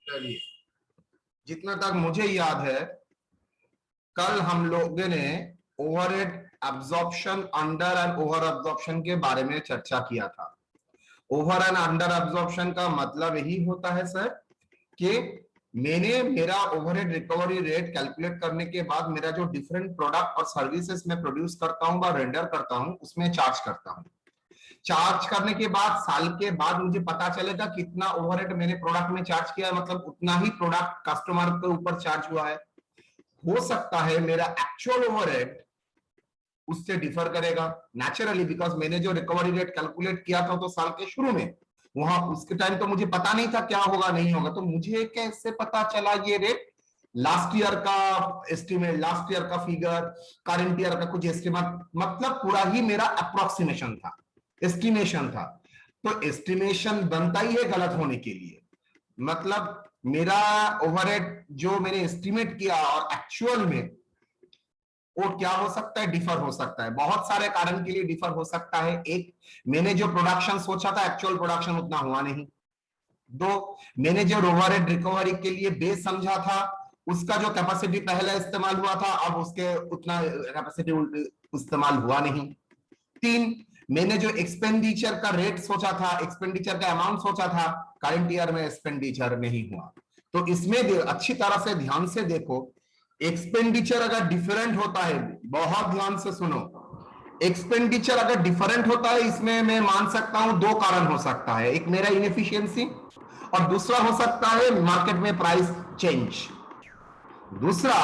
चलिए, जितना तक मुझे याद है कल हम लोगों ने overhead absorption, under and over absorption के बारे में चर्चा किया था। ओवर एंड अंडर एब्जॉर्प्शन का मतलब यही होता है सर कि मैंने मेरा ओवरहेड रिकवरी रेट कैलकुलेट करने के बाद मेरा जो डिफरेंट प्रोडक्ट और सर्विसेज में प्रोड्यूस करता हूं व रेंडर करता हूं उसमें चार्ज करता हूं। चार्ज करने के बाद साल के बाद मुझे पता चलेगा कितना ओवरहेड मैंने प्रोडक्ट में चार्ज किया, मतलब उतना ही प्रोडक्ट कस्टमर के ऊपर चार्ज हुआ है। हो सकता है मेरा एक्चुअल ओवरहेड उससे डिफर करेगा नेचुरली, बिकॉज मैंने जो रिकवरी रेट कैलकुलेट किया था तो साल के शुरू में, वहां उसके टाइम तो मुझे पता नहीं था क्या होगा नहीं होगा, तो मुझे कैसे पता चला ये रेट? लास्ट ईयर का एस्टिमेट, लास्ट ईयर का फिगर, करंट ईयर का कुछ एस्टिमेट, मतलब पूरा ही मेरा अप्रोक्सीमेशन था, एस्टिमेशन था। तो एस्टिमेशन बनता ही है गलत होने के लिए, मतलब मेरा ओवरहेड जो मैंने एस्टिमेट किया और एक्चुअल में वो क्या हो सकता है, डिफर हो सकता है। बहुत सारे कारण के लिए डिफर हो सकता है। एक, मैंने जो प्रोडक्शन सोचा था एक्चुअल प्रोडक्शन उतना हुआ नहीं। दो, मैंने जो ओवरहेड रिकवरी के लिए बेस समझा था उसका जो कैपेसिटी पहले इस्तेमाल हुआ था अब उसके उतना कैपेसिटी इस्तेमाल हुआ नहीं। तीन, मैंने जो एक्सपेंडिचर का रेट सोचा था, एक्सपेंडिचर का अमाउंट सोचा था, करंट ईयर में एक्सपेंडिचर नहीं हुआ। तो इसमें अच्छी तरह से ध्यान से देखो, एक्सपेंडिचर अगर डिफरेंट होता है, बहुत ध्यान से सुनो, एक्सपेंडिचर अगर डिफरेंट होता है इसमें मैं मान सकता हूं दो कारण हो सकता है, एक मेरा इनएफिशिएंसी और दूसरा हो सकता है मार्केट में प्राइस चेंज। दूसरा,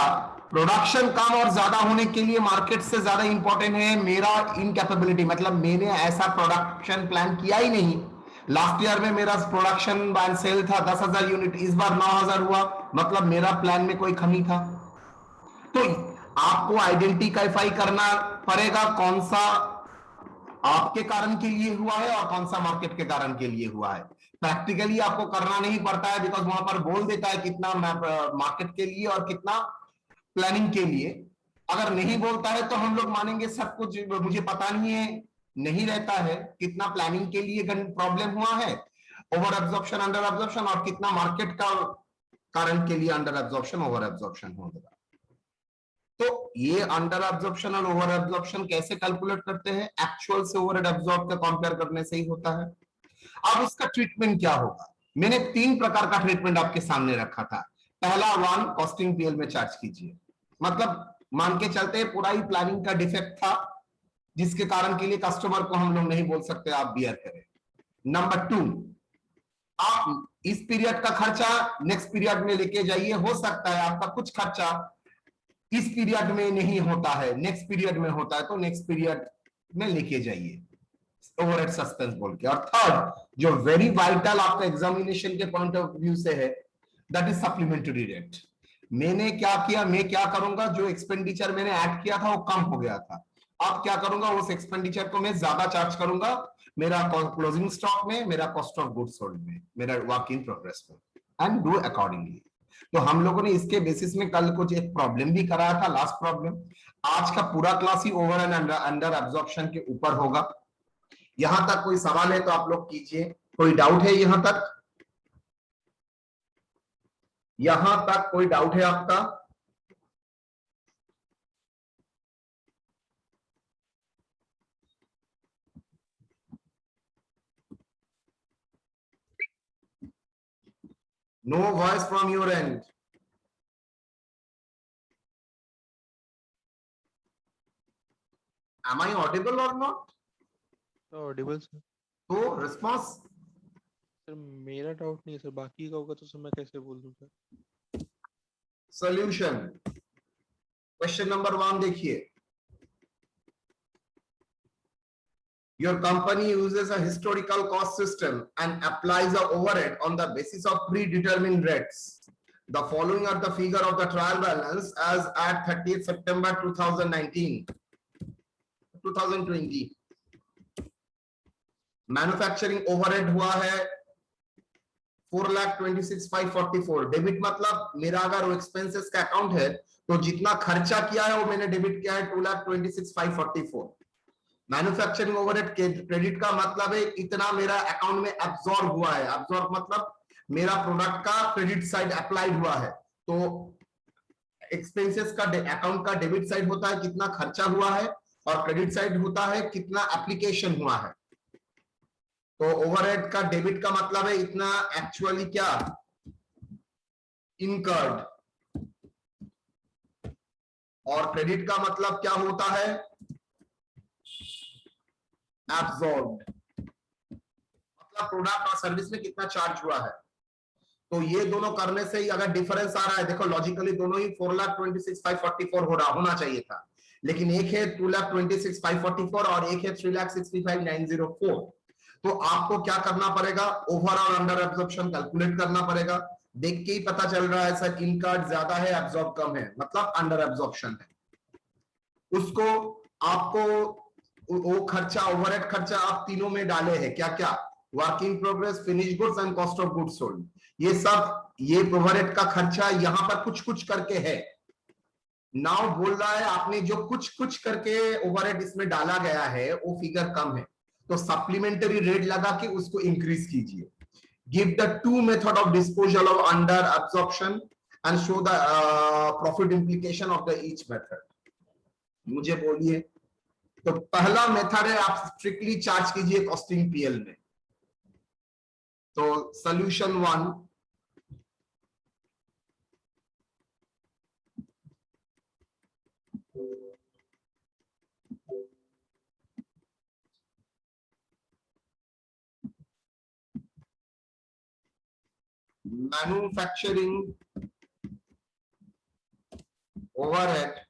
प्रोडक्शन कम और ज्यादा होने के लिए मार्केट से ज्यादा इंपॉर्टेंट है मेरा इनकैपेबिलिटी, मतलब मैंने ऐसा प्रोडक्शन प्लान किया ही नहीं। लास्ट ईयर में मेरा प्रोडक्शन एंड सेल था 10,000 यूनिट, इस बार 9,000 हुआ, मतलब मेरा प्लान में कोई कमी था। तो आपको आइडेंटिफाई करना पड़ेगा कौन सा आपके कारण के लिए हुआ है और कौन सा मार्केट के कारण के लिए हुआ है। प्रैक्टिकली आपको करना नहीं पड़ता है, बिकॉज वहां पर बोल देता है कितना मार्केट के लिए और कितना प्लानिंग के लिए। अगर नहीं बोलता है तो हम लोग मानेंगे सब कुछ मुझे पता नहीं है, नहीं रहता है कितना प्लानिंग के लिए प्रॉब्लम हुआ है, ओवर एब्जॉर्प्शन अंडर एब्जॉर्प्शन, और कितना मार्केट का कारण के लिए अंडर एब्जॉर्प्शन ओवर एब्जॉर्प्शन होगा। तो ये अंडर एब्जॉर्प्शन और ओवर एब्जॉर्प्शन कैसे कैलकुलेट करते हैं? एक्चुअल से ओवर एब्जॉर्ब का कंपेयर करने से ही होता है। अब उसका ट्रीटमेंट क्या होगा? मैंने तीन प्रकार का ट्रीटमेंट आपके सामने रखा था। पहला, वन, कॉस्टिंग पीएल में चार्ज कीजिए, मतलब मान के चलते हैं पूरा ही प्लानिंग का डिफेक्ट था जिसके कारण के लिए कस्टमर को हम लोग नहीं बोल सकते आप बियर करें। नंबर टू, आप इस पीरियड का खर्चा नेक्स्ट पीरियड में लेके जाइए, हो सकता है आपका कुछ खर्चा इस पीरियड में नहीं होता है, नेक्स्ट पीरियड में होता है, तो नेक्स्ट पीरियड में लेके जाइए, ओवरहेड सस्पेंस बोल के। और थर्ड, जो वेरी वाइटल आपका एग्जामिनेशन के पॉइंट ऑफ व्यू से है, दैट इज सप्लीमेंट्री रेट। मैंने क्या किया, मैं क्या करूंगा, जो एक्सपेंडिचर मैंने ऐड किया था वो कम हो गया था, अब क्या करूंगा, उस एक्सपेंडिचर को मैं ज्यादा चार्ज करूंगा मेरा क्लोजिंग स्टॉक में, मेरा कॉस्ट ऑफ गुड्स सोल्ड में, मेरा वर्क इन प्रोग्रेस में, एंड डू अकॉर्डिंगली। तो हम लोगों ने इसके बेसिस में कल कुछ एक प्रॉब्लम भी कराया था, लास्ट प्रॉब्लम। आज का पूरा class he over and under absorption के ऊपर होगा। यहां तक कोई सवाल है तो आप लोग कीजिए, कोई डाउट है यहां तक? यहां तक कोई डाउट है आपका? No voice from your end. Am I audible or not? Audible sir. तो रिस्पॉन्स। सर मेरा डाउट नहीं है सर, बाकी का होगा तो सर मैं कैसे बोल दूं सर। सॉल्यूशन, क्वेश्चन नंबर 1 देखिए। Your company uses a historical cost system and applies a overhead on the basis of predetermined rates. The following are the figure of the trial balance as at 30th September 2019, 2020. Manufacturing overhead हुआ है 4,26,544। Debit मतलब मेरा अगर वो expenses का account है तो जितना खर्चा किया है वो मैंने डेबिट किया है 2,26,544। मैन्युफैक्चरिंग ओवरहेड क्रेडिट का मतलब है इतना मेरा अकाउंट में एब्जॉर्ब हुआ है, एब्जॉर्ब मतलब मेरा प्रोडक्ट का क्रेडिट साइड अप्लाइड हुआ है, तो एक्सपेंसेस का अकाउंट का डेबिट साइड होता है कितना खर्चा हुआ है, और क्रेडिट साइड होता है कितना एप्लीकेशन हुआ है। तो ओवरहेड का डेबिट का मतलब है इतना एक्चुअली क्या इनकर्ड, और क्रेडिट का मतलब क्या होता है एब्सॉर्ब्ड, मतलब प्रोडक्ट और सर्विस में कितना चार्ज हुआ है। तो ये दोनों करने से ही अगर डिफरेंस आ रहा है, देखो लॉजिकली दोनों ही 4,26,544 हो रहा होना चाहिए था, लेकिन एक है 2,26,544 और एक है 3,65,904। तो आपको क्या करना पड़ेगा, ओवर और अंडर एब्जॉर्प्शन कैलकुलेट करना पड़ेगा। देख के ही पता चल रहा है सर इनकर्ड ज्यादा है एब्जॉर्ब कम है, मतलब अंडर एब्जॉर्प्शन है। उसको आपको वो खर्चा ओवरहेड खर्चा आप तीनों में डाले हैं, क्या क्या, work in progress, finish goods and cost of goods sold, ये सब ये ओवरहेड का खर्चा यहां पर कुछ कुछ करके है। नाउ बोल रहा है आपने जो कुछ कुछ करके ओवरहेड इसमें डाला गया है वो फिगर कम है, तो सप्लीमेंटरी रेट लगा के उसको इंक्रीज कीजिए। Give the two method of disposal of under absorption and show the profit implication of the each method. मुझे बोलिए, तो पहला मेथड है आप स्ट्रिक्टली चार्ज कीजिए कॉस्टिंग पीएल में। तो solution 1, manufacturing overhead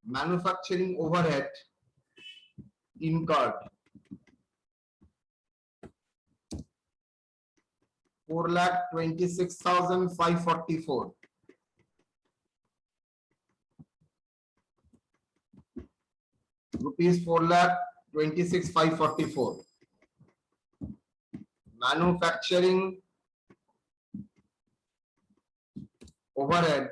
manufacturing overhead incurred 4,26,544 rupees, 4,26,544 manufacturing overhead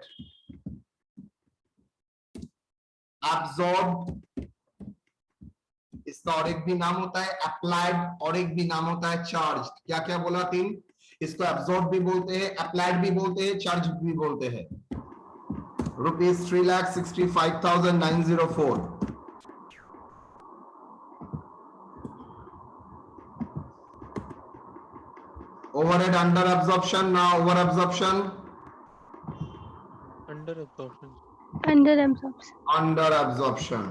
absorbed, इसका और एक भी नाम होता है अप्लाइड, और एक भी नाम होता है चार्ज। क्या क्या बोला तीन, इसको एब्जॉर्ब भी बोलते हैं, अप्लाइड भी बोलते हैं, चार्ज भी बोलते हैं। Rupees 3,65,904 overhead under absorption, now over absorption, under absorption Under absorption. under absorption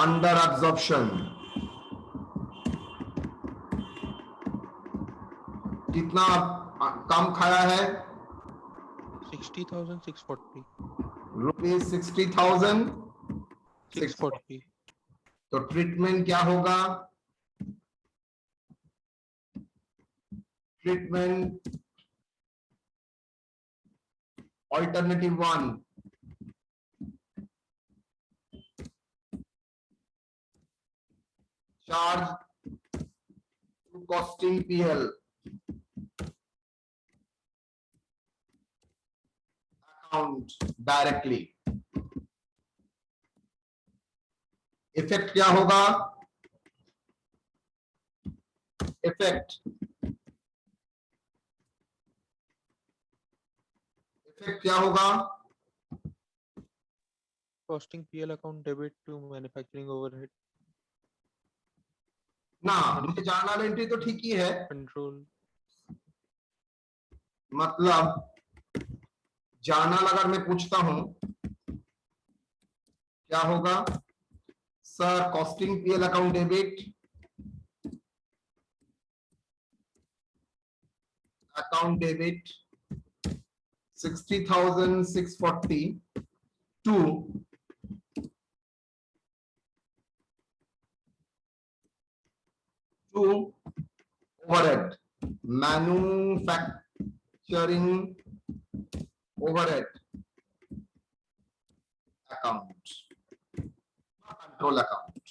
under absorption कितना कम खाया है 60,640 रुपीज 60,640। तो ट्रीटमेंट क्या होगा, treatment alternative 1, charge to costing PL account directly. Effect क्या होगा, इफेक्ट क्या होगा, costing PL account debit to manufacturing overhead ना मुझे जर्नल एंट्री तो ठीक ही है, कंट्रोल। मतलब जर्नल अगर मैं पूछता हूं क्या होगा, sir costing PL account debit account debit 60,640 to overhead, manufacturing overhead account, control account,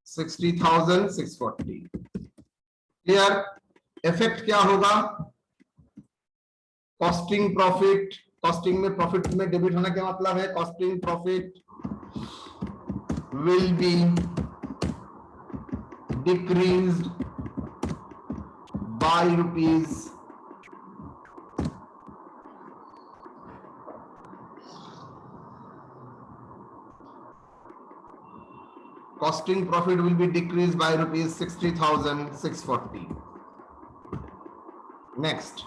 60,640. Clear? Effect क्या होगा? कॉस्टिंग प्रॉफिट, कॉस्टिंग में प्रॉफिट में डेबिट होना क्या मतलब है? Costing profit will be decreased by rupees 60,640. Next,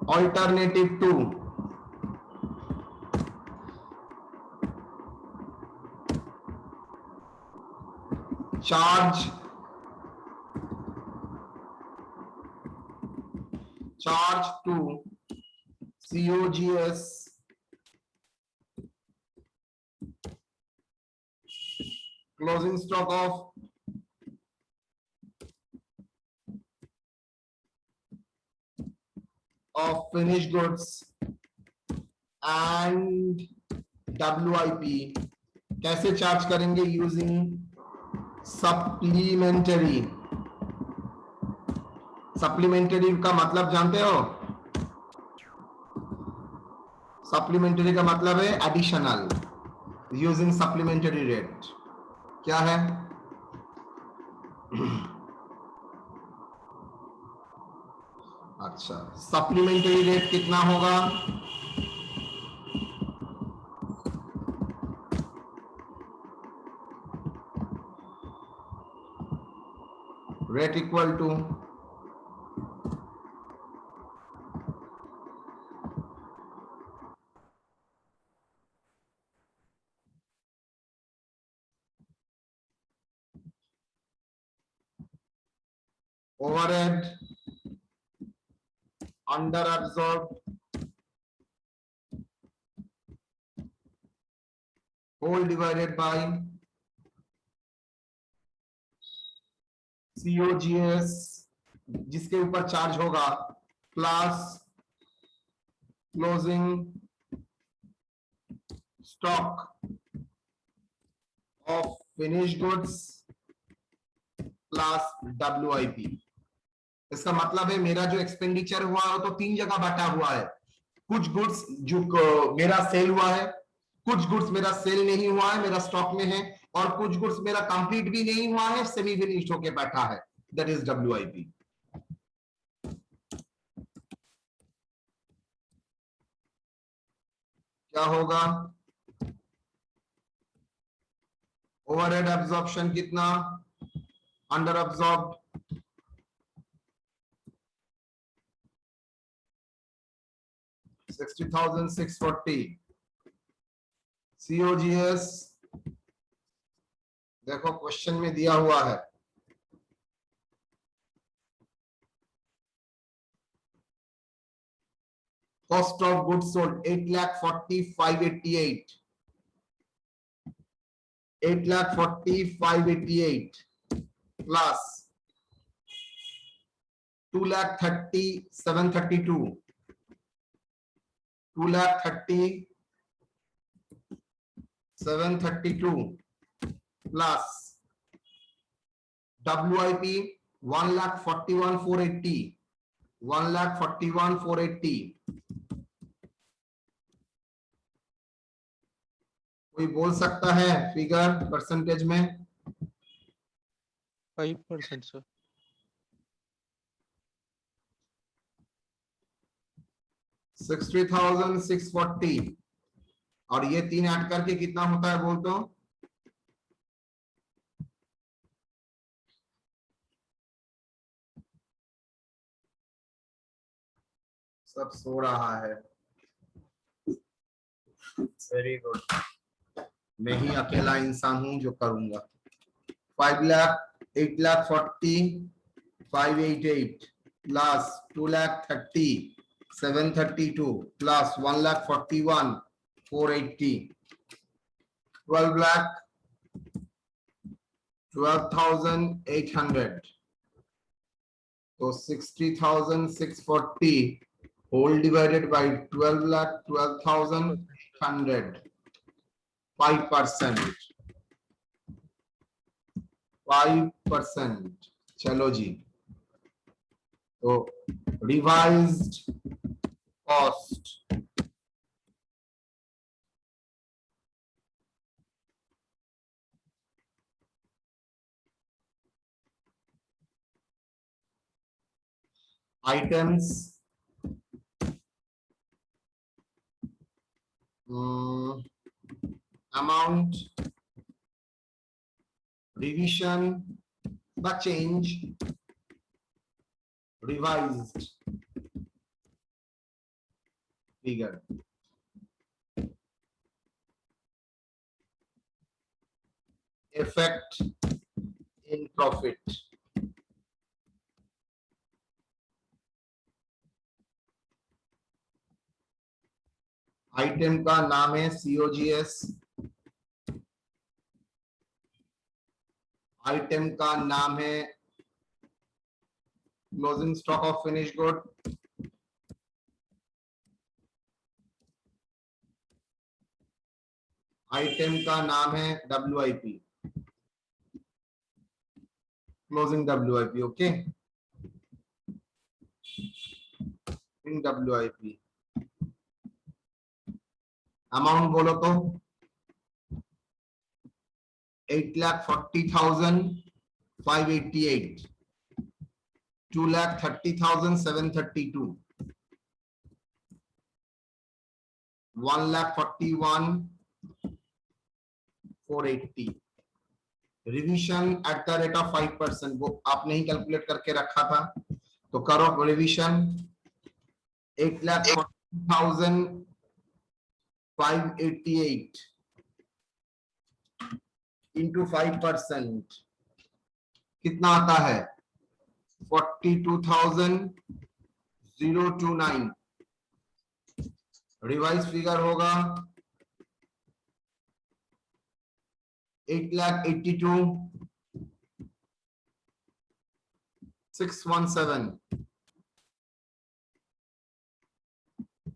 alternative 2. Charge to COGS closing stock of finished goods and WIP कैसे charge करेंगे? Using supplementary. सप्लीमेंटरी का मतलब जानते हो? सप्लीमेंटरी का मतलब है एडिशनल, यूजिंग सप्लीमेंटरी रेट। क्या है? अच्छा, सप्लीमेंटरी रेट कितना होगा? Rate equal to overhead under absorbed whole divided by COGS जिसके ऊपर चार्ज होगा plus closing stock of finish goods plus WIP। इसका मतलब है मेरा जो एक्सपेंडिचर हुआ है तो 3 जगह बटा हुआ है। कुछ गुड्स जो मेरा सेल हुआ है, कुछ गुड्स मेरा सेल नहीं हुआ है, मेरा स्टॉक में है, और कुछ गुड्स मेरा कंप्लीट भी नहीं हुआ है, सेमी फिनिश्ड होके बैठा है, दैट इज WIP। क्या होगा? ओवरहेड एब्जॉर्प्शन कितना? Under absorbed 60,640। COGS देखो क्वेश्चन में दिया हुआ है, cost of goods sold 8,40,588, 8,40,588 plus 2,30,732, 2,30,732 plus WIP 1,41,480, 1,41,480। कोई बोल सकता है फिगर परसेंटेज में? 5% सर। 60,640 और ये 3 ऐड करके कितना होता है बोल तो? सब सो रहा है। वेरी गुड, मैं ही अकेला इंसान हूं जो करूंगा। 5,40,588 plus 2,30,732 plus 1,41,480 480, 12 lakh 12,800. So 60,640 whole divided by 12 lakh 12,800. 5%. 5%. चलो जी, तो revised cost items amount revision the change revised figure effect in profit. Item का नाम है COGS, आइटम का नाम है closing stock of finish good, item का नाम है WIP, closing WIP. Okay, WIP. Amount बोलो तो 8,40,588, 2,30,732, 1,41,480. Revision at the rate of 5%, वो आपने ही कैलकुलेट करके रखा था, तो करो रिविजन. 8,40,588 इंटू 5% कितना आता है? 42,029. रिवाइज फिगर होगा 8,82,617.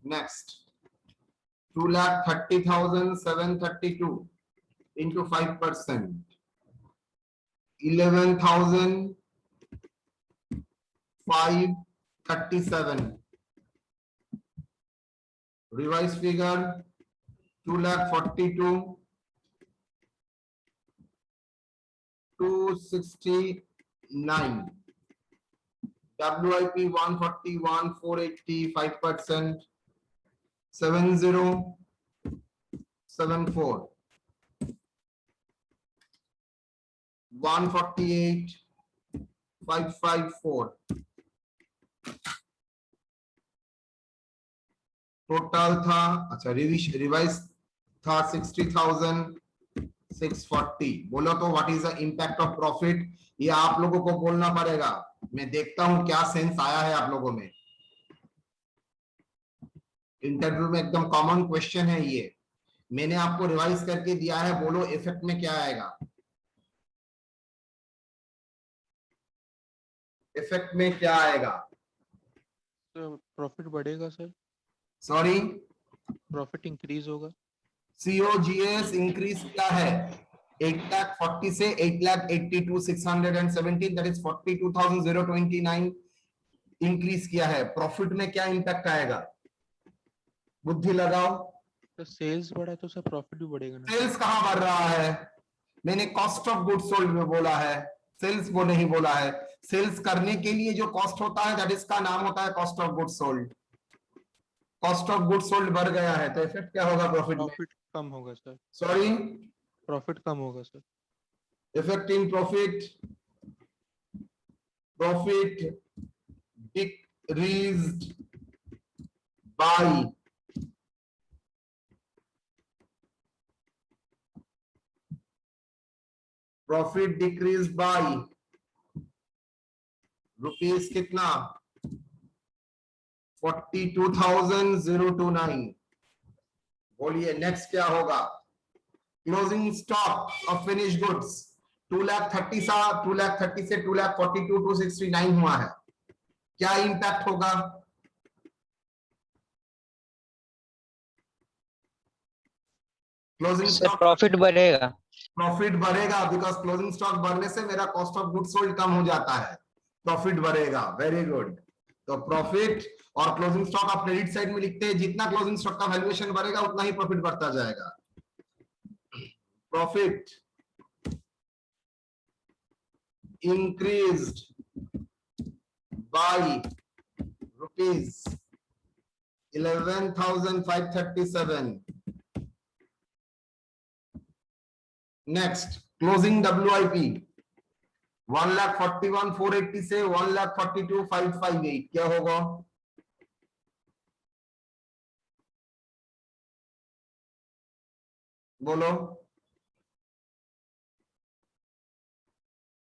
Next, 2,30,732 into 5%, 11,537. Revised figure 2,42,269. WIP 141,480, 5%, 7074. 148,554. Total था, अच्छा रिवाइज था 60,640. बोलो तो what is the impact of profit? ये आप लोगों को बोलना पड़ेगा. मैं देखता हूं क्या सेंस आया है आप लोगों में. इंटरव्यू में एकदम कॉमन क्वेश्चन है ये. मैंने आपको रिवाइज करके दिया है, बोलो इफेक्ट में क्या आएगा? इफेक्ट में क्या आएगा? प्रॉफिट बढ़ेगा सर, सॉरी, प्रॉफिट इंक्रीज होगा. COGS इंक्रीज क्या है? 8,40,000 से 8,82,617, दैट इज 42,029 इंक्रीज किया है. प्रॉफिट में क्या इंपैक्ट आएगा? बुद्धि लगाओ. तो सेल्स बढ़ा तो सर प्रॉफिट भी बढ़ेगा ना. सेल्स कहां बढ़ रहा है? मैंने कॉस्ट ऑफ गुड्स सोल्ड में बोला है, सेल्स वो नहीं बोला है. सेल्स करने के लिए जो कॉस्ट होता है दैट इसका नाम होता है cost of goods sold. Cost of goods sold बढ़ गया है तो इफेक्ट क्या होगा प्रॉफिट में? प्रॉफिट कम होगा सर. सॉरी, प्रॉफिट कम होगा sir. Effect in profit, profit decreased by profit decrease by rupees कितना? 42,029. बोलिए नेक्स्ट क्या होगा? Closing stock of finish goods 2,30,000 से 2,42,000 269 हुआ है, क्या इंपैक्ट होगा? क्लोजिंग सर स्टॉक प्रॉफिट बढ़ेगा। प्रॉफिट बढ़ेगा, बिकॉज क्लोजिंग स्टॉक बढ़ने से मेरा कॉस्ट ऑफ गुड्स सोल्ड कम हो जाता है, प्रॉफिट बढ़ेगा। Very good. तो प्रॉफिट और क्लोजिंग स्टॉक आप क्रेडिट साइड में लिखते हैं, जितना क्लोजिंग स्टॉक का वैल्यूएशन बढ़ेगा उतना ही प्रॉफिट बढ़ता जाएगा। Profit increased by rupees 11,537. Next, closing WIP 1,41,480 से 1,42,558 क्या होगा? बोलो।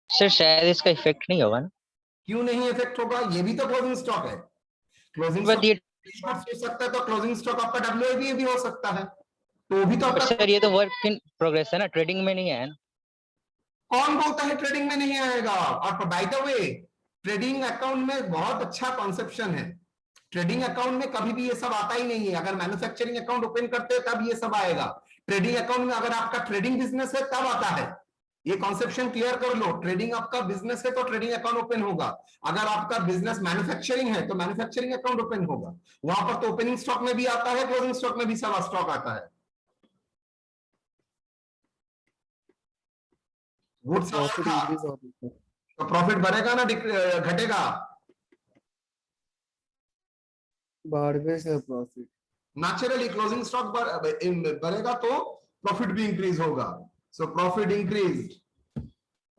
सर शायद इसका इफेक्ट नहीं होगा ना। क्यों नहीं इफेक्ट होगा? ये भी तो क्लोजिंग स्टॉक है। क्लोजिंग बट स्टॉक ये हो सकता है तो क्लोजिंग स्टॉक आपका WIP भी हो सकता है, तो भी तो बट आपका। सर ये तो वर्क इन प्रोग्रेस है ना, ट्रेडिंग में नहीं है ना। कौन बोलता है ट्रेडिंग में नहीं आएगा? और by the way, trading account में बहुत अच्छा कॉन्सेप्शन है। ट्रेडिंग अकाउंट में कभी भी ये सब आता ही नहीं है। अगर मैन्युफैक्चरिंग अकाउंट ओपन करते हैं तब ये सब आएगा। ट्रेडिंग अकाउंट में अगर आपका ट्रेडिंग बिजनेस है तब आता है। ये कॉन्सेप्शन क्लियर कर लो। ट्रेडिंग आपका बिजनेस है तो ट्रेडिंग अकाउंट ओपन होगा। अगर आपका बिजनेस मैन्युफैक्चरिंग है तो मैन्युफैक्चरिंग अकाउंट ओपन होगा। वहां पर तो ओपनिंग स्टॉक में भी आता है, क्लोजिंग स्टॉक में भी सब स्टॉक आता है। गुड सवाल प्रॉफिट था। इंक्रीज होगा। तो प्रॉफिट बढ़ेगा ना घटेगा? बढ़ से प्रॉफिट। नेचुरली क्लोजिंग स्टॉक बढ़ेगा तो प्रॉफिट भी इंक्रीज होगा। So profit increase.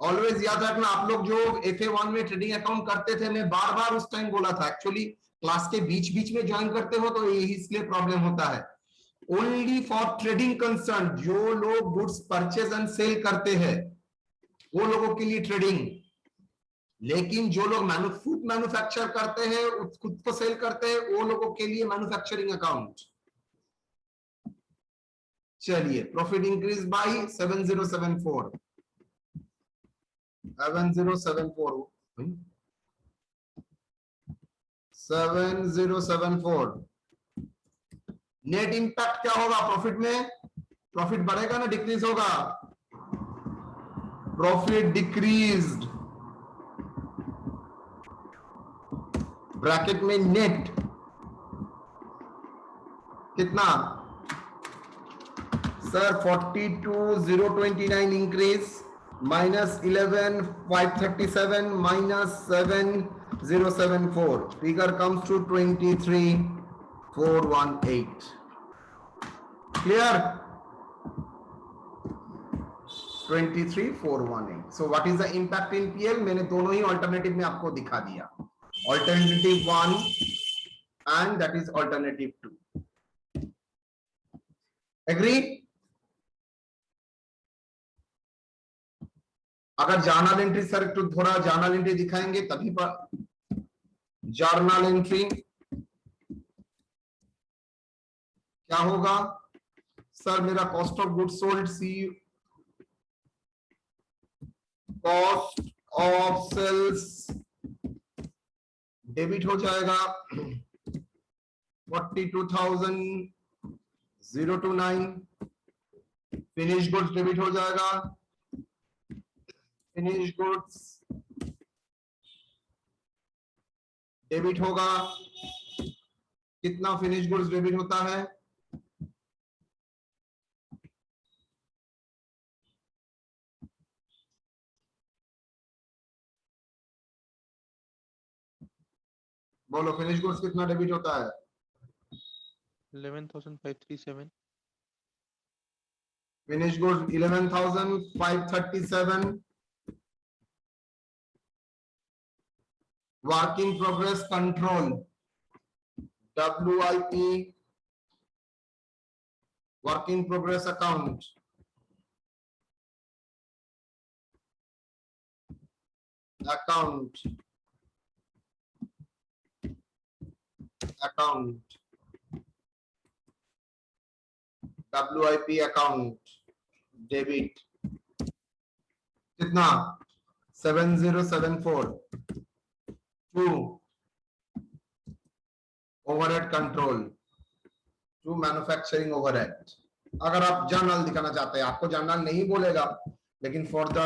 ऑलवेज याद रखना, आप लोग जो FA1 में ट्रेडिंग अकाउंट करते थे, मैं बार बार उस टाइम बोला था, एक्चुअली क्लास के बीच बीच में ज्वाइन करते हो तो यही इसलिए प्रॉब्लम होता है। ओनली फॉर ट्रेडिंग कंसर्न, जो लोग गुड्स परचेज एंड सेल करते हैं वो लोगों के लिए ट्रेडिंग। लेकिन जो लोग फूड मैन्युफैक्चर करते हैं, खुद को सेल करते हैं, वो लोगों के लिए मैन्युफैक्चरिंग अकाउंट। चलिए, profit increase by 7074 7074। Net impact क्या होगा प्रॉफिट में? प्रॉफिट बढ़ेगा ना डिक्रीज होगा? प्रॉफिट डिक्रीज्ड, ब्रैकेट में नेट कितना? Sir 42,029 increase minus 11,537 minus 7074, figure comes to 23,418। Clear? 23,418। So what is the impact in PL? मैंने दोनों ही ऑल्टरनेटिव में आपको दिखा दिया, alternative 1 and that is alternative 2। Agree? अगर जर्नल एंट्री सर तो थोड़ा जर्नल एंट्री दिखाएंगे तभी पर। जर्नल एंट्री क्या होगा? सर मेरा cost of goods sold, cost of sales debit हो जाएगा 42,029। फिनिश गुड्स डेबिट हो जाएगा, फिनिश गुड्स डेबिट होगा। कितना फिनिश गुड्स डेबिट होता है? बोलो, फिनिश गुड्स कितना डेबिट होता है? 11,537। Finish goods 11,537। Work in progress control WIP, work in progress account, account WIP account debit कितना 7074 to overhead control to manufacturing overhead. अगर आप जर्नल दिखाना चाहते हैं, आपको जर्नल नहीं बोलेगा, लेकिन फॉर द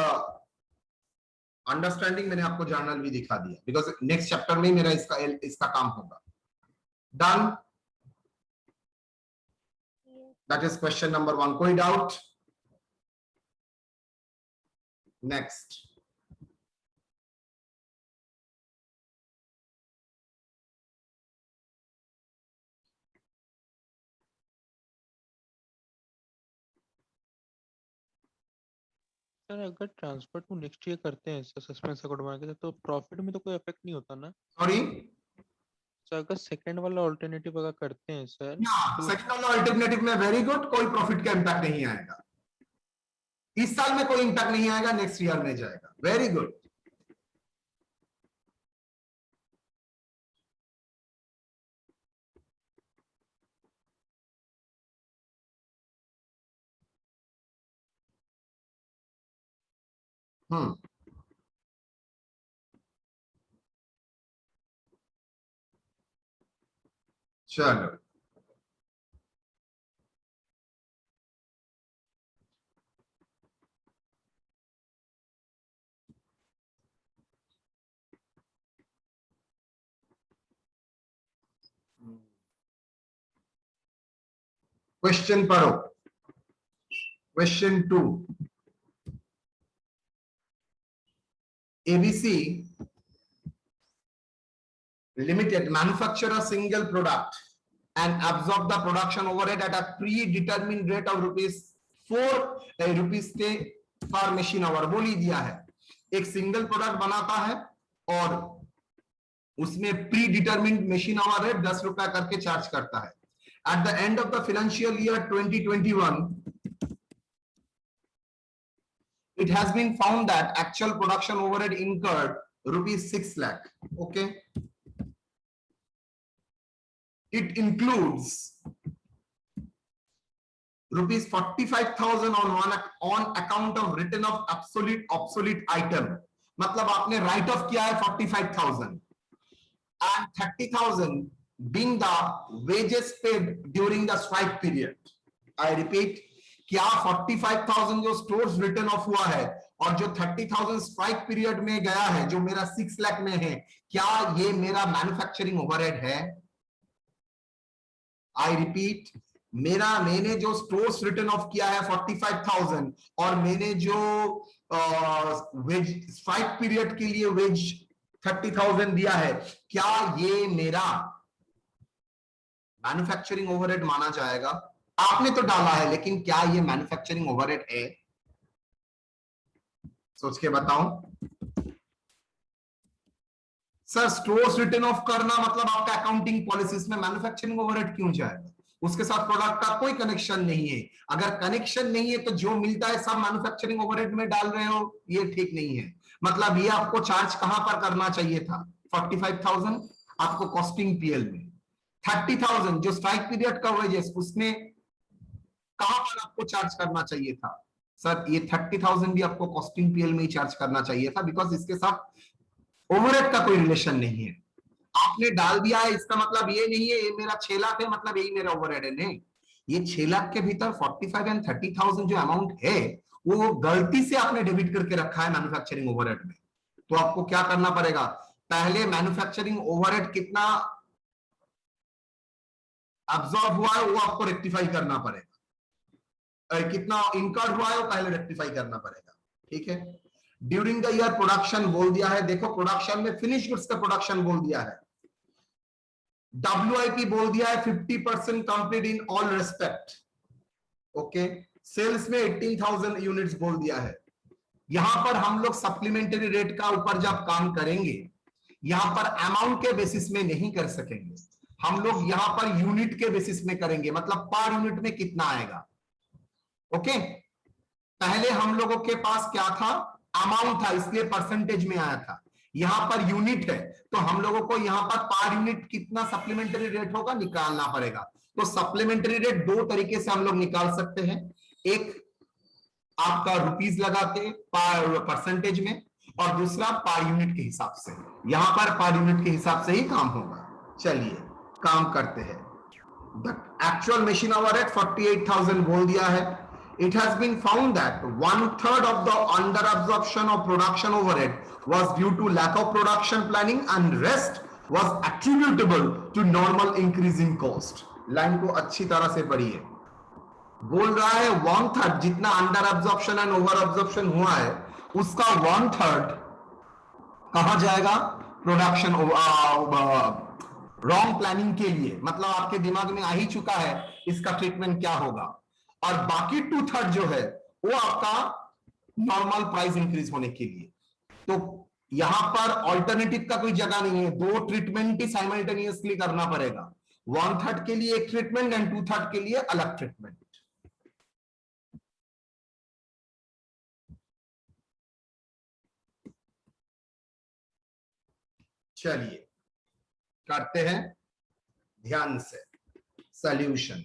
अंडरस्टैंडिंग मैंने आपको जर्नल भी दिखा दिया, बिकॉज नेक्स्ट चैप्टर में मेरा इसका काम होगा। Done, that is question number 1। कोई डाउट? नेक्स्ट, सर अगर ट्रांसफर टू नेक्स्ट ईयर करते हैं सस्पेंस अकाउंट बना के, तो प्रॉफिट में तो कोई इफेक्ट नहीं होता ना सॉरी, सर? अगर सेकंड वाला ऑल्टरनेटिव अगर करते हैं सर, तो सेकंड वाला अल्टरनेटिव में वेरी गुड, कोई प्रॉफिट का इंपैक्ट नहीं आएगा। इस साल में कोई इंपैक्ट नहीं आएगा, नेक्स्ट ईयर में जाएगा। Very good. चलो, क्वेश्चन पढ़ो। Question 2, ABC Limited manufacture a single product and absorb the production overhead at a predetermined rate of ₹4 के पर मशीन आवर। बोल ही दिया है, एक सिंगल प्रोडक्ट बनाता है और उसमें pre determined machine hour rate ₹10 करके चार्ज करता है। At the end of the financial year 2021, it has been found that actual production overhead incurred ₹6 lakh. Okay, it includes ₹45,000 on account of written off obsolete item। मतलब आपने right of किया है 45,000 and 30,000 being the wages paid during the strike period। I repeat, क्या 45,000 जो stores return of हुआ है और जो 30,000 स्ट्राइक पीरियड में गया है, जो मेरा 6 लाख में है, क्या ये मेरा मैन्युफैक्चरिंग ओवरहेड है? आई रिपीट, मैंने जो स्टोर्स रिटर्न ऑफ किया है 45,000 और मैंने जो वेज स्ट्राइक पीरियड के लिए वेज 30,000 दिया है, क्या ये मेरा मैन्युफैक्चरिंग ओवरहेड माना जाएगा? आपने तो डाला है, लेकिन क्या ये मैन्युफैक्चरिंग ओवरहेड है? सोच के बताओ सर। स्टोर्स रिटर्न ऑफ करना मतलब आपका अकाउंटिंग पॉलिसीज में मैन्युफैक्चरिंग ओवरहेड क्यों जाएगा? उसके साथ प्रोडक्ट का कोई कनेक्शन नहीं है। अगर कनेक्शन नहीं है तो जो मिलता है सब मैन्युफैक्चरिंग ओवरहेड में डाल रहे हो, ये ठीक नहीं है। मतलब ये आपको चार्ज कहां पर करना चाहिए था? 45,000 आपको कॉस्टिंग पीएल में, 30,000 जो स्ट्राइक पीरियड का वेजेस उसमें कहां पर आपको चार्ज करना चाहिए था? सर ये 30,000 भी आपको कॉस्टिंग पीएल में ही चार्ज करना चाहिए था, बिकॉज इसके साथ ओवरहेड का कोई रिलेशन नहीं है। आपने डाल दिया है, इसका मतलब ये नहीं है ये मेरा 6 लाख है मतलब यही मेरा ओवरहेड है। नहीं, ये 6 लाख के भीतर 45 एंड 30,000 जो अमाउंट है वो गलती से आपने डेबिट करके रखा है मैन्युफैक्चरिंग ओवरहेड में। तो आपको क्या करना पड़ेगा? पहले मैन्युफैक्चरिंग ओवरहेड कितना अब्सॉर्ब हुआ है वो आपको रेक्टिफाई करना पड़ेगा, कितना इनकर्ड हुआ है वो पहले रेक्टिफाई करना पड़ेगा। ठीक है, ड्यूरिंग द ईयर प्रोडक्शन बोल दिया है। देखो प्रोडक्शन में फिनिश गुड्स का प्रोडक्शन बोल दिया है, WIP बोल दिया है 50% complete in all respect. Okay, sales में 18,000 यूनिट्स बोल दिया है। यहां पर हम लोग सप्लीमेंट्री रेट का ऊपर जब काम करेंगे, यहां पर अमाउंट के बेसिस में नहीं कर सकेंगे, हम लोग यहां पर यूनिट के बेसिस में करेंगे, मतलब पर यूनिट में कितना आएगा। ओके, पहले हम लोगों के पास क्या था? अमाउंट था, इसलिए परसेंटेज में आया था। यहां पर यूनिट है तो हम लोगों को यहां पर पर यूनिट कितना सप्लीमेंट्री रेट होगा निकालना पड़ेगा। तो सप्लीमेंट्री रेट दो तरीके से हम लोग निकाल सकते हैं, एक आपका रुपीस लगा के परसेंटेज में, और दूसरा पर यूनिट के हिसाब से। यहां पर पर यूनिट के हिसाब से ही काम होगा। चलिए काम करते हैं। द एक्चुअल मशीन ओवरहेड 48,000 बोल दिया है। It has been found that 1/3 of the under absorption of production overhead was due to lack of production planning and rest was attributable to normal increase in cost. Line को अच्छी तरह से पढ़िए। बोल रहा है 1/3 जितना under absorption and over absorption हुआ है उसका 1/3 कहां जाएगा? प्रोडक्शन रॉन्ग प्लानिंग के लिए, मतलब आपके दिमाग में आ ही चुका है इसका ट्रीटमेंट क्या होगा, और बाकी 2/3 जो है वो आपका नॉर्मल प्राइस इंक्रीज होने के लिए। तो यहां पर ऑल्टरनेटिव का कोई जगह नहीं है, दो ट्रीटमेंट ही साइमल्टेनियसली करना पड़ेगा। 1/3 के लिए एक ट्रीटमेंट एंड 2/3 के लिए अलग ट्रीटमेंट। चलिए करते हैं ध्यान से सॉल्यूशन।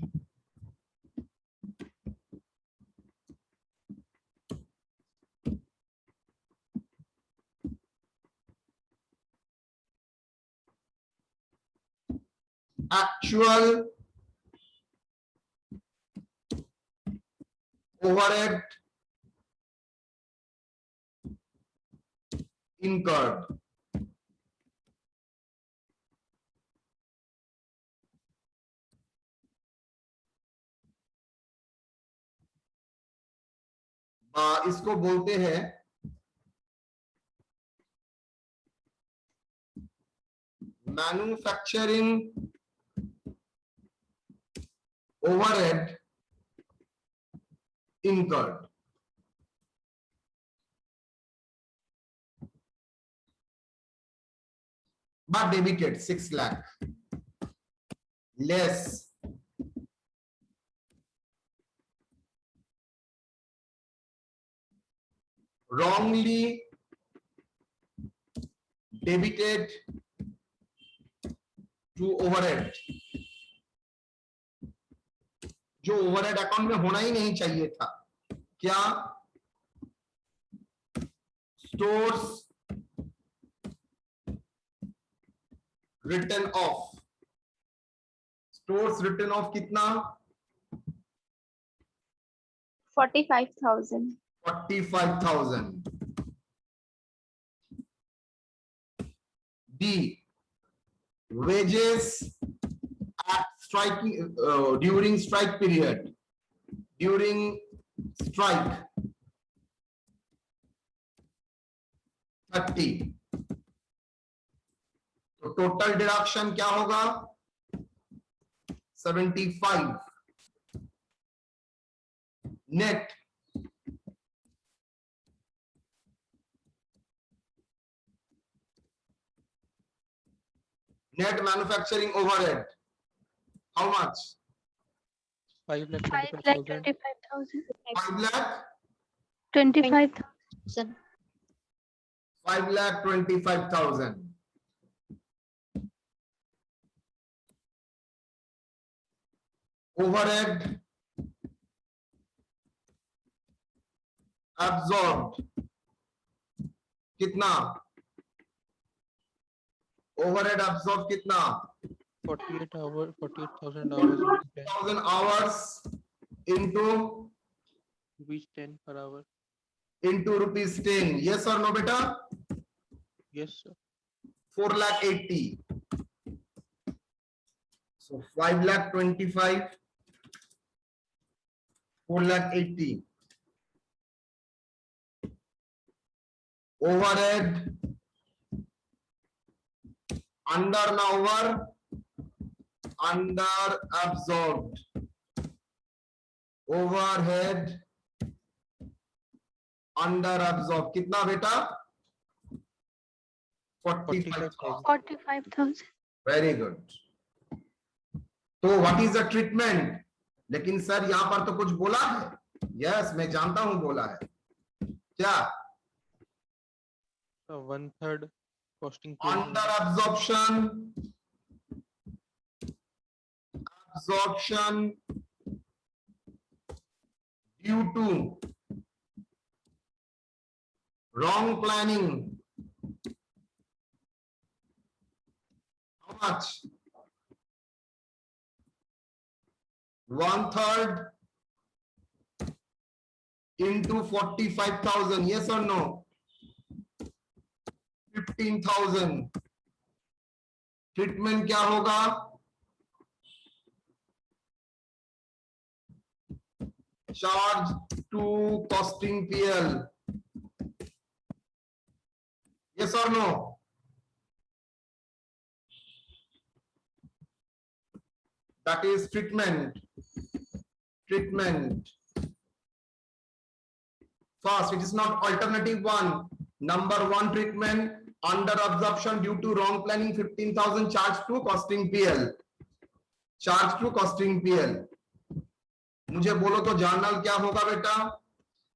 actual overhead incurred इसको बोलते हैं manufacturing overhead incurred। but debited 6 lakh less wrongly debited to overhead, जो ओवरहेड अकाउंट में होना ही नहीं चाहिए था। क्या? Stores return of. Stores return of कितना? 45,000. 45,000। B, wages at striking during strike period, during strike 30। तो टोटल डिडक्शन क्या होगा? 75। Net net manufacturing overhead how much? 5,25,000. 5,25,000. 5,25,000। overhead absorbed कितना? overhead absorbed कितना? 48,000 hours into 10. 1,000 hours into Rupees 10 per hour. into rupees 10। yes or no beta? Yes, sir. 4,80,000। so 5,25,000 4,80,000 overhead under ना over under absorbed overhead under absorbed कितना बेटा? 45,000। 45,000. Very good. तो what is the treatment? लेकिन sir यहां पर तो कुछ बोला है। यस मैं जानता हूं बोला है। क्या? So 1/3 costing. Under absorption absorption due to wrong planning, how much? 1/3 into 45,000, yes or no? 15,000. Treatment क्या होगा? Charge to costing PL, yes or no? That is treatment. First, it is not alternative one. Number one treatment, under absorption due to wrong planning, 15,000 charge to costing PL. Charge to costing PL. मुझे बोलो तो journal क्या होगा बेटा?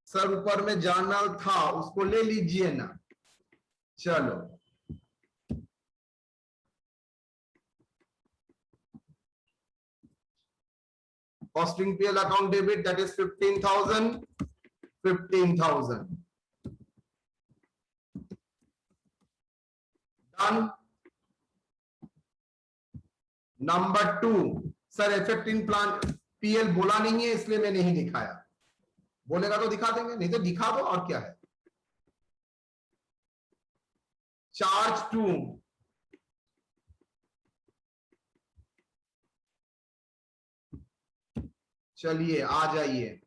Sir ऊपर में journal था, उसको ले लीजिए ना. चलो, costing PL account debit, that is 15,000. Done. Number 2, sir effect in plan PL बोला नहीं है इसलिए मैं नहीं दिखाया. बोलेगा तो दिखा देंगे, नहीं तो दिखा दो, और क्या है. चार्ज टू चलिए आ जाइए.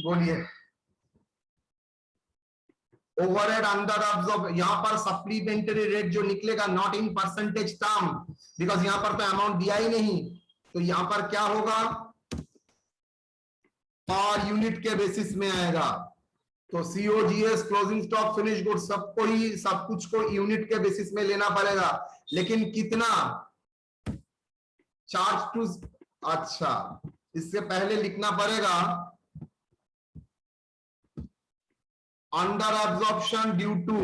बोलिए. ओवरहेड अंडर अब्सॉर्ब, यहां पर सप्लीमेंट्री रेट जो निकलेगा not in percentage term, because यहां पर तो अमाउंट दिया ही नहीं, तो यहां पर क्या होगा? पर यूनिट के बेसिस में आएगा. तो COGS, closing stock, finish good, सबको ही सब कुछ को यूनिट के बेसिस में लेना पड़ेगा. लेकिन कितना? चार्ज टू, अच्छा इससे पहले लिखना पड़ेगा under absorption due to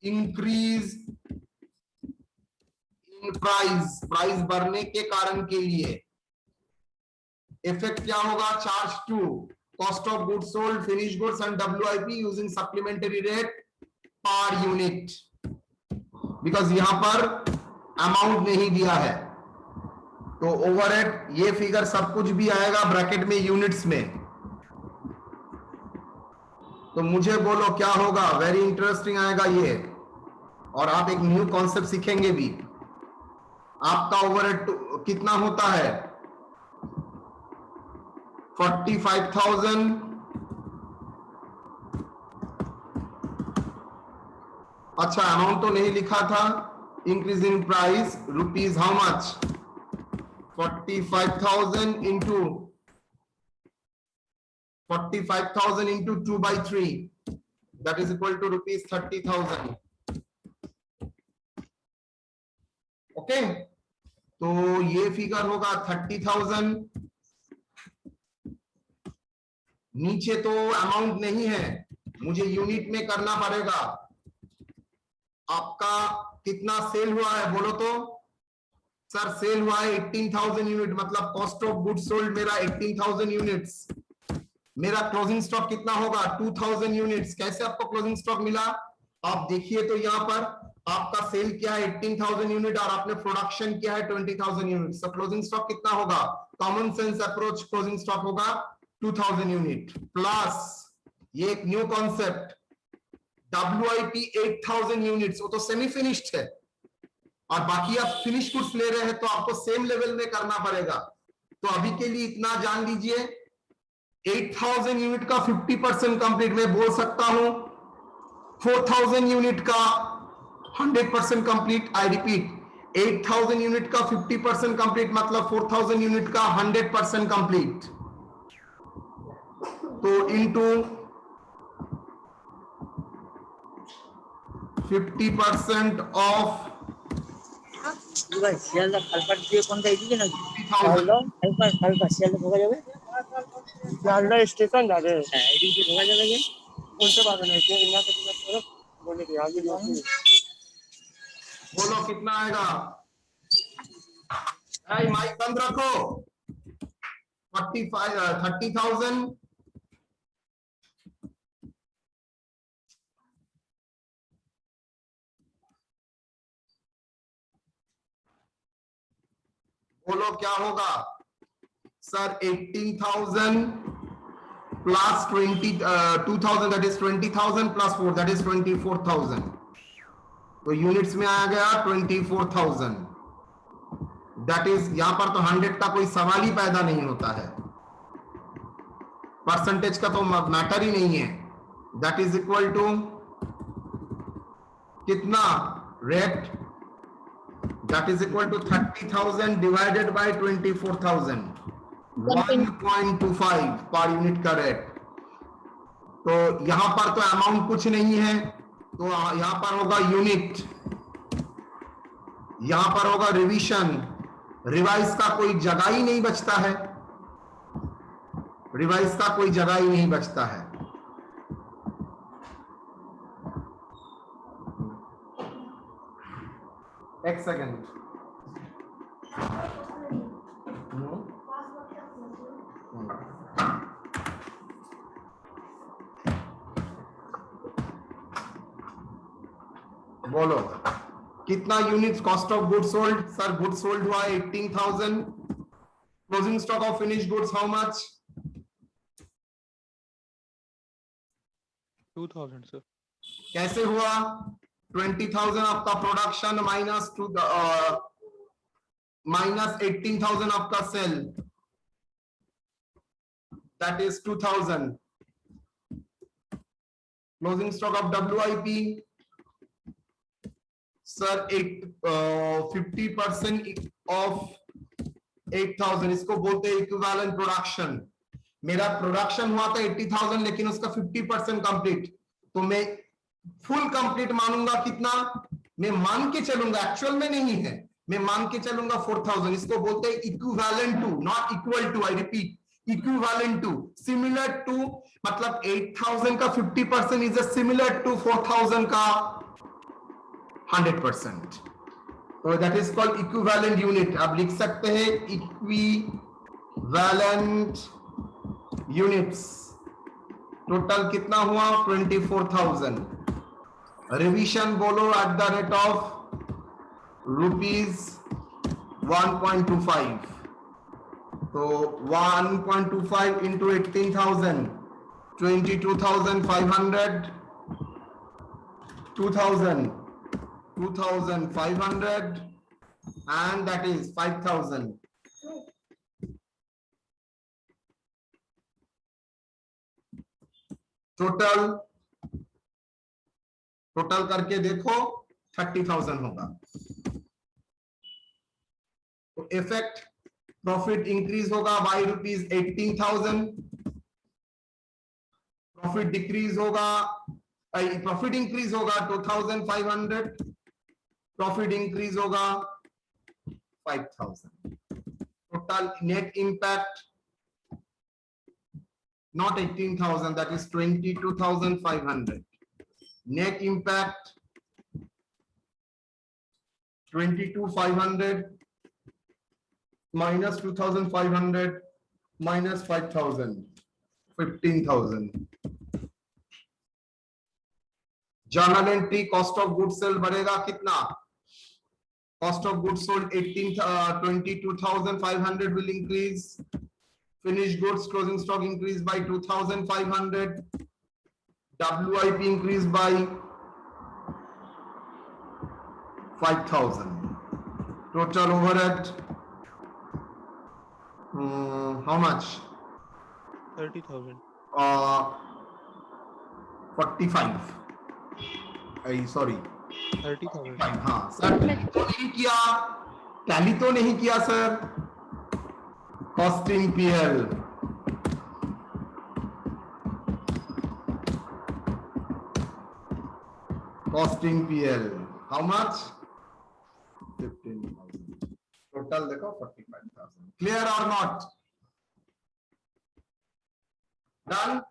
increase in price बढ़ने के कारण के लिए. इफेक्ट क्या होगा? Charge to cost of goods sold, finish goods and WIP using supplementary rate per unit, because यहां पर अमाउंट नहीं दिया है. तो ओवरहेड ये फिगर सब कुछ भी आएगा ब्रैकेट में यूनिट्स में. तो मुझे बोलो क्या होगा? वेरी इंटरेस्टिंग आएगा ये, और आप एक न्यू कॉन्सेप्ट सीखेंगे भी. आपका ओवरहेड कितना होता है? 45,000 अच्छा अमाउंट तो नहीं लिखा था. Increase in price rupees how much? 45,000 into 2/3, that is equal to rupees 30,000. Okay, तो ये फिगर होगा 30,000. नीचे तो अमाउंट नहीं है, मुझे यूनिट में करना पड़ेगा. आपका कितना सेल हुआ है बोलो तो? सर सेल हुआ है 18,000 यूनिट, मतलब कॉस्ट ऑफ गुड्स सोल्ड मेरा 18,000 यूनिट्स. मेरा क्लोजिंग स्टॉक कितना होगा? 2,000 यूनिट्स. कैसे आपको क्लोजिंग स्टॉक मिला? आप देखिए तो यहाँ पर आपका सेल क्या है? 18,000 यूनिट, और आपने प्रोडक्शन किया है 20,000 यूनिट. तो क्लोजिंग स्टॉक कितना होगा? Common sense approach closing stock होगा 2,000 यूनिट. प्लस ये एक न्यू कॉन्सेप्ट WIP 8,000 यूनिट्स, वो तो सेमी फिनिश्ड है, और बाकी आप फिनिश गुड्स ले रहे हैं तो आपको सेम लेवल में करना पड़ेगा. तो अभी के लिए इतना जान लीजिए, 8,000 यूनिट का 50% कंप्लीट. मैं बोल सकता हूं 4,000 यूनिट का 100% कंप्लीट. आई रिपीट, 8,000 यूनिट का 50% कंप्लीट मतलब 4,000 यूनिट का 100% कंप्लीट. तो इनटू 50% ऑफ ভাই শিয়ালদা খালপাট দিয়ে কোনটা এদিকে নাকি 50,000 খালপাট শিয়ালদা ঢোকা যাবে শিয়ালদা স্টেশন যাবে হ্যাঁ এদিকে ঢোকা যাবে যে বলতে পারবে না এটা ইনাকে জিজ্ঞাসা করো বলে দিই আগে बोलो कितना आएगा? माइक बंद रखो। 30,000 बोलो क्या होगा sir? 18,000 plus 2,000 that is 20,000 plus 4 that is 24,000। तो यूनिट्स में आ गया 24,000। दैट इज यहां पर तो 100 का कोई सवाल ही पैदा नहीं होता है, परसेंटेज का तो मैटर ही नहीं है। दैट इज इक्वल टू कितना rate? That is equal to 30,000 divided by 24,000, 1.25 per unit का रेट। तो यहां पर तो अमाउंट कुछ नहीं है, तो यहां पर होगा यूनिट, यहां पर होगा रिवीजन। रिवाइज का कोई जगह ही नहीं बचता है, रिवाइज का कोई जगह ही नहीं बचता है। एक सेकेंड, बोलो कितना units cost of goods sold? Sir goods sold हुआ 18,000। Closing stock of finished goods how much? 2000 sir. कैसे हुआ? 20,000 आपका प्रोडक्शन माइनस 18,000 आपका sale, that is 2,000। Closing stock of WIP sir 50% of 8,000, इसको बोलते हैं इक्विवेलेंट प्रोडक्शन। मेरा प्रोडक्शन हुआ था 80,000 लेकिन उसका 50% कंप्लीट, तो मैं फुल कंप्लीट मानूंगा कितना? मैं मान के चलूंगा, एक्चुअल में नहीं है, मैं मान के चलूंगा 4,000। इसको बोलते हैं equivalent to, not equal to. I repeat, equivalent to, similar to, मतलब 8,000 का 50% इज सिमिलर टू 4,000 का 100%। तो that is called equivalent unit. आप लिख सकते हैं इक्विवेलेंट यूनिट्स। टोटल कितना हुआ? 24,000। रिवीजन बोलो एट द रेट ऑफ ₹1.25। तो 1.25 into 18,000, 22,500, 2,500 and that is 5,000। Total करके देखो 30,000 होगा। तो इफेक्ट प्रॉफिट इंक्रीज होगा बाय ₹18,000, प्रॉफिट डिक्रीज होगा, प्रॉफिट इंक्रीज होगा 2,500, प्रॉफिट इंक्रीज होगा 5,000। Total net impact not 18,000, that is 22,500. Net impact 22,500 minus 2,500 minus 5,000, 15,000. Journal entry cost of goods sale बढ़ेगा कितना? Cost of goods sold 22,500 will increase. Finished goods closing stock increased by 2,500. WIP increased by 5,000. Total overhead how much? 30,000। 45। Sorry 30,000। हाँ sir, tally तो नहीं किया, tally तो नहीं किया sir. Costing PL costing PL how much 15,000 total देखो 45,000 clear or not done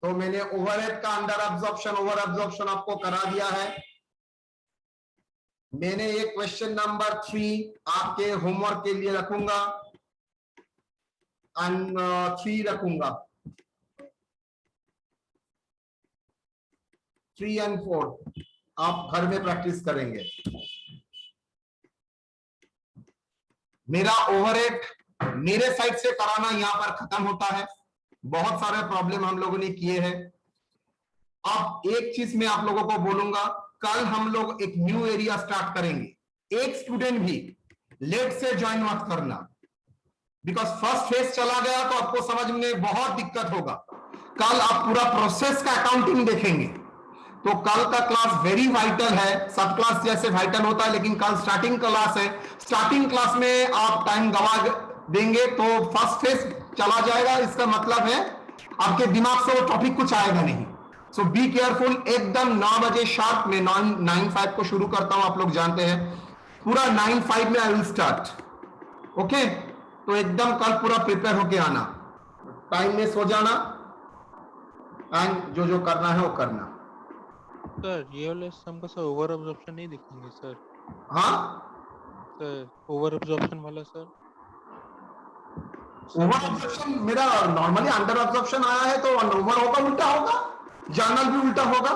तो मैंने ओवरहेड का अंडर एब्जॉर्प्शन ओवर एब्जॉर्प्शन आपको करा दिया है मैंने ये क्वेश्चन नंबर 3 आपके होमवर्क के लिए रखूंगा 3 रखूंगा 3 और 4 आप घर में प्रैक्टिस करेंगे मेरा ओवरहेड मेरे साइड से कराना यहां पर खत्म होता है बहुत सारे प्रॉब्लम हम लोगों ने किए हैं अब एक चीज मैं आप लोगों को बोलूंगा कल हम लोग एक न्यू एरिया स्टार्ट करेंगे एक स्टूडेंट भी लेट से ज्वाइन मत करना बिकॉज फर्स्ट फेज चला गया तो आपको समझ में बहुत दिक्कत होगा कल आप पूरा प्रोसेस का अकाउंटिंग देखेंगे तो कल का क्लास वेरी वाइटल है सब क्लास जैसे वाइटल होता है लेकिन कल स्टार्टिंग क्लास है स्टार्टिंग क्लास में आप टाइम गवा देंगे तो फर्स्ट फेज चला जाएगा इसका मतलब है आपके दिमाग से वो टॉपिक कुछ आएगा नहीं सो बी केयरफुल एकदम 9 बजे शार्प में 9:05 को शुरू करता हूं आप लोग जानते हैं पूरा 9:05 में आई विल स्टार्ट ओके तो एकदम कल पूरा प्रिपेयर होके आना टाइम में सो जाना एंड जो जो करना है वो करना सर ये वाले सम का सर ओवर एब्जॉर्प्शन नहीं दिखेंगे सर हाँ सर ओवर एब्जॉर्प्शन वाला सर ओवर एब्जॉर्प्शन मेरा नॉर्मली अंडर एब्जॉर्प्शन आया है तो ओवर होगा उल्टा होगा जर्नल भी उल्टा होगा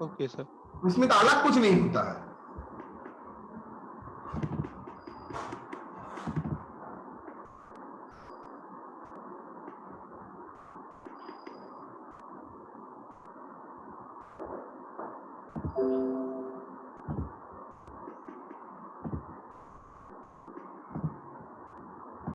ओके सर उसमें तो अलग कुछ नहीं होता है